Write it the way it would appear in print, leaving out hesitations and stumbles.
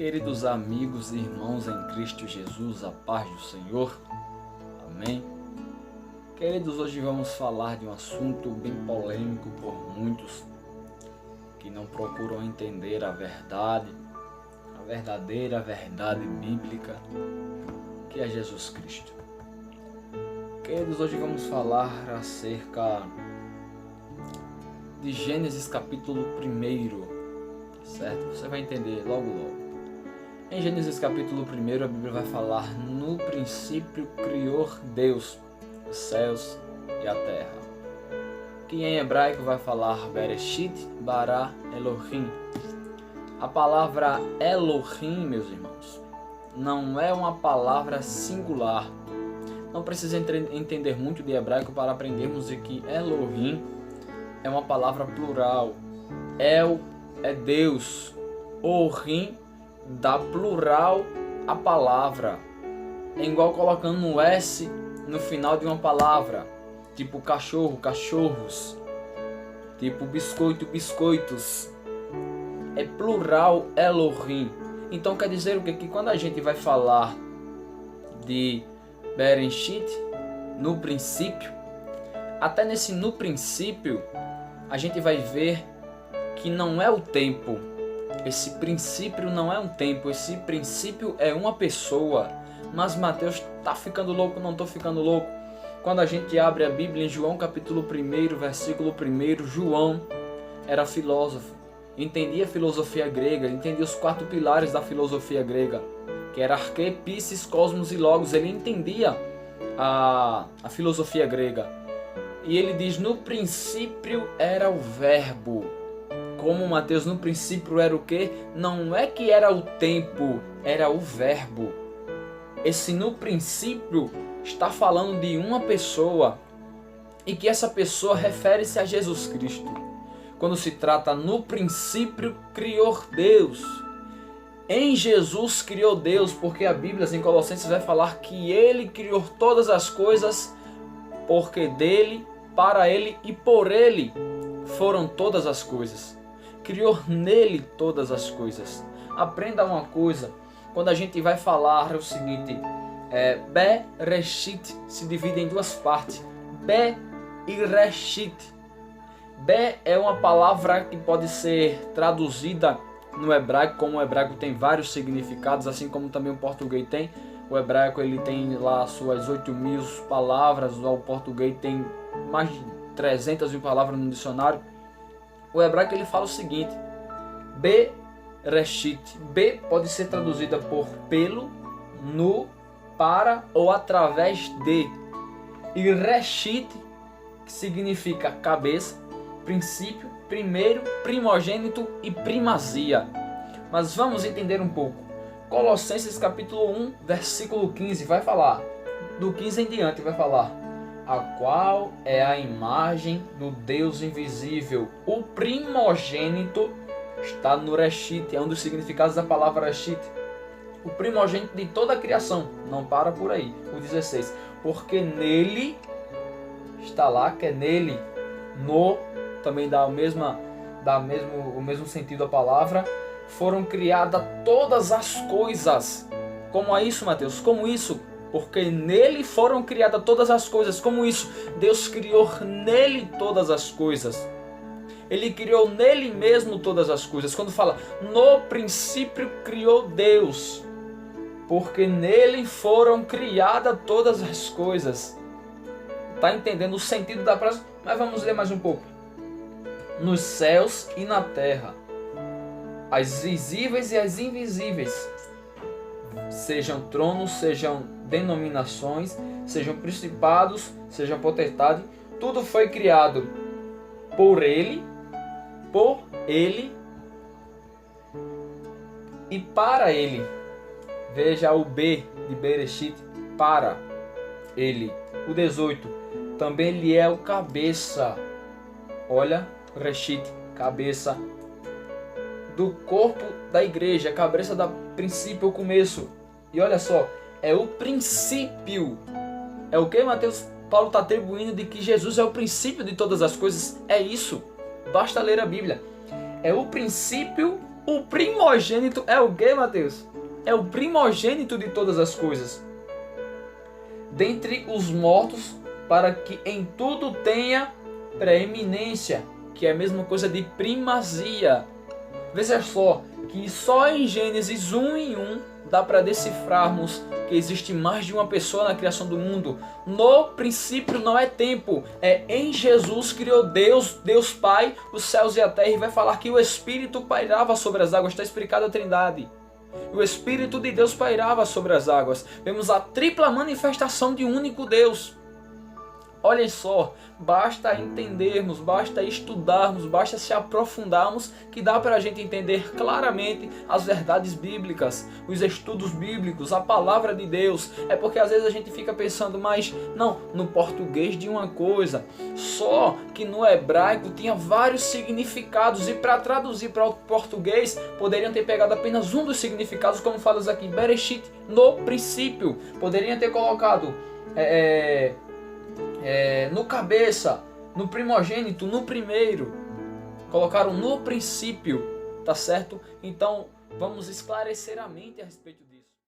Queridos amigos e irmãos em Cristo Jesus, a paz do Senhor. Amém. Queridos, hoje vamos falar de um assunto bem polêmico por muitos que não procuram entender a verdade, a verdadeira verdade bíblica, que é Jesus Cristo. Queridos, hoje vamos falar acerca de Gênesis capítulo 1, certo? Você vai entender logo. Em Gênesis capítulo 1, a Bíblia vai falar: no princípio criou Deus os céus e a terra. Que em hebraico vai falar Bereshit bara Elohim. A palavra Elohim, meus irmãos, não é uma palavra singular. Não precisa entender muito de hebraico para aprendermos de que Elohim é uma palavra plural. El é Deus. Ohim dá plural a palavra. É igual colocando um S no final de uma palavra. Tipo cachorro, cachorros. Tipo biscoito, biscoitos. É plural Elohim. Então quer dizer o quê? Que quando a gente vai falar de Bereshit, no princípio, até nesse no princípio, a gente vai ver que não é o tempo. Esse princípio não é um tempo, esse princípio é uma pessoa. Mas Mateus está ficando louco, não estou ficando louco. Quando a gente abre a Bíblia em João capítulo 1, versículo 1, João era filósofo, entendia a filosofia grega, entendia os 4 pilares da filosofia grega, que era arque, piscis, cosmos e logos. Ele entendia a filosofia grega. E ele diz: no princípio era o verbo. Como Mateus, no princípio era o quê? Não é que era o tempo, era o verbo. Esse no princípio está falando de uma pessoa, e que essa pessoa refere-se a Jesus Cristo. Quando se trata no princípio criou Deus. Em Jesus criou Deus, porque a Bíblia em Colossenses vai falar que Ele criou todas as coisas, porque dele, para Ele e por Ele foram todas as coisas. Criou nele todas as coisas. Aprenda uma coisa, quando a gente vai falar o seguinte, Bereshit se divide em 2 partes, Be e Reshit. Be é uma palavra que pode ser traduzida no hebraico, como o hebraico tem vários significados, assim como também o português tem. O hebraico ele tem lá suas 8.000 palavras, o português tem mais de 300.000 palavras no dicionário. O hebraico ele fala o seguinte: Bereshit. Be pode ser traduzida por pelo, no, para ou através de. E Reshit, que significa cabeça, princípio, primeiro, primogênito e primazia. Mas vamos entender um pouco. Colossenses capítulo 1, versículo 15 vai falar, do 15 em diante vai falar: a qual é a imagem do Deus invisível. O primogênito está no Reshit, é um dos significados da palavra Reshit. O primogênito de toda a criação, não para por aí. O 16, porque nele, está lá que é nele, no, também dá o mesmo sentido a palavra, foram criadas todas as coisas. Como é isso, Mateus? Como isso? Porque nele foram criadas todas as coisas. Como isso? Deus criou nele todas as coisas. Ele criou nele mesmo todas as coisas. Quando fala no princípio criou Deus, porque nele foram criadas todas as coisas. Está entendendo o sentido da frase? Mas vamos ler mais um pouco. Nos céus e na terra, as visíveis e as invisíveis, sejam tronos, sejam denominações, sejam principados, sejam potestade, tudo foi criado por Ele e para Ele. Veja o B de Bereshit, para Ele. O 18, também Ele é o cabeça. Olha, Reshit, cabeça do corpo da igreja, cabeça da princípio, o começo. E olha só, é o princípio. É o que Mateus Paulo está atribuindo de que Jesus é o princípio de todas as coisas. É isso. Basta ler a Bíblia. É o princípio, O primogênito é o quê, Mateus? É o primogênito de todas as coisas. Dentre os mortos, para que em tudo tenha preeminência, que é a mesma coisa de primazia. Veja só, que só em Gênesis 1:1 dá para decifrarmos que existe mais de uma pessoa na criação do mundo. No princípio não é tempo, é em Jesus criou Deus Pai, os céus e a terra, e vai falar que o Espírito pairava sobre as águas, está explicado a Trindade. O Espírito de Deus pairava sobre as águas. Vemos a tripla manifestação de um único Deus. Olhem só, basta entendermos, basta estudarmos, basta se aprofundarmos que dá para a gente entender claramente as verdades bíblicas, os estudos bíblicos, a palavra de Deus. É porque às vezes a gente fica pensando, mas não, no português de uma coisa, só que no hebraico tinha vários significados e para traduzir para o português poderiam ter pegado apenas um dos significados, como falas aqui, Bereshit, no princípio. Poderiam ter colocado no cabeça, no primogênito, no primeiro. Colocaram no princípio, tá certo? Então vamos esclarecer a mente a respeito